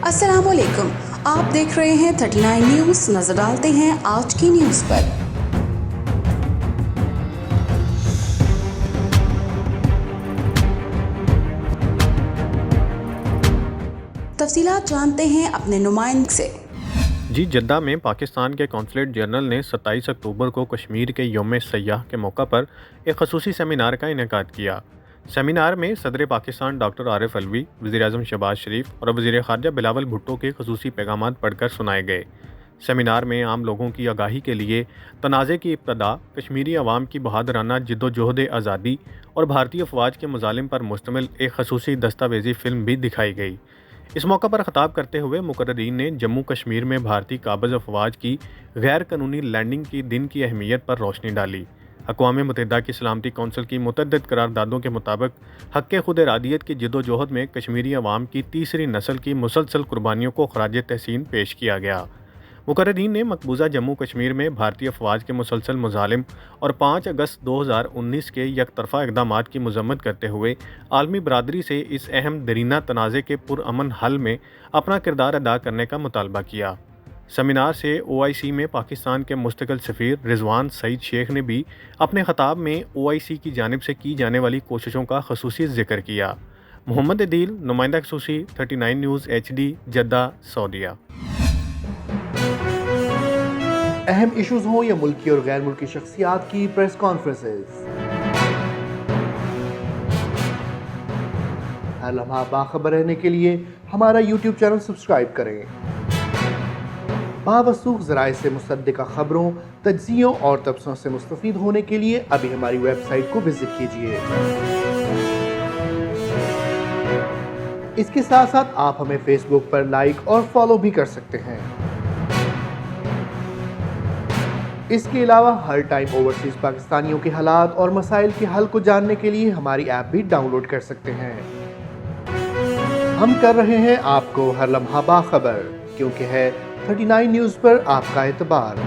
अस्सलाम वालेकुम, आप देख रहे हैं 39 न्यूज़। नजर डालते हैं आज की न्यूज़ पर। तफसीलात जानते हैं अपने नुमाइंदे से। जी जद्दा में पाकिस्तान के कौंसलेट जनरल ने 27 अक्टूबर को कश्मीर के यौम सयाह के मौका पर एक खसूसी सेमिनार का इनेकाद किया। सेमिनार में सदर पाकिस्तान डॉक्टर आरिफ अलवी, वज़ीर-ए-आज़म शहबाज शरीफ और वज़ीर ख़ारजा बिलावल भुट्टो के खसूसी पैगामात पढ़कर सुनाए गए। सेमिनार में आम लोगों की आगाही के लिए तनाज़े की इब्तदा, कश्मीरी अवाम की बहादुराना जिद्दोजहद आज़ादी और भारतीय फ़ौज के मुज़ालिम पर मुश्तमिल एक खसूसी दस्तावेज़ी फ़िल्म भी दिखाई गई। इस मौका पर ख़िताब करते हुए मुकर्ररीन ने जम्मू कश्मीर में भारतीय काबिज़ अफ़वाज की गैर कानूनी लैंडिंग की दिन की अहमियत पर रोशनी डाली। अक़वाम मुत्तहिदा की सलामती कौंसिल की मुतअद्दिद करारदादों के मुताबिक हक़ खुद इरादियत की जिद्दोजहद में कश्मीरी अवाम की तीसरी नस्ल की मुसलसल कुर्बानियों को ख़राज तहसीन पेश किया गया। मुकर्ररीन ने मकबूजा जम्मू कश्मीर में भारतीय फ़ौज के मुसलसल मुज़ालिम और 5 अगस्त 2019 के यकतरफ़ा इक़दामात की मज़म्मत करते हुए आलमी बरादरी से इस अहम दरीना तनाज़े के पुरअमन हल में अपना किरदार अदा करने का मुतालबा किया। सेमिनार से OIC में पाकिस्तान के मुस्तकिल सफ़ीर रिजवान सईद शेख ने भी अपने ख़ताब में OIC की जानिब से की जाने वाली कोशिशों का ख़ुसूसी ज़िक्र किया। मोहम्मद अदील, नुमाइंदा ख़ुसूसी 39 न्यूज़ HD, जद्दा, सऊदीया। अहम इश्यूज हों या मुल्की और गैर मुल्की शख्सियात की प्रेस कॉन्फ्रेंसेस, हर लम्हा बाखबर रहने के लिए हमारा YouTube चैनल सब्सक्राइब करें। बावसूख ज़राए से मुसद्दिक़ा खबरों, तज्ज़ियों और तबसरों से मुस्तफ़ीद होने के लिए अभी हमारी वेबसाइट को विजिट कीजिए। इसके साथ साथ आप हमें फेसबुक पर लाइक और फॉलो भी कर सकते हैं। इसके अलावा हर टाइम ओवरसीज़ पाकिस्तानियों के हालात और मसाइल के हल को जानने के लिए हमारी ऐप भी डाउनलोड कर सकते हैं। हम कर रहे हैं आपको हर लम्हा बाखबर, क्योंकि है 39 न्यूज़ पर आपका एतबार।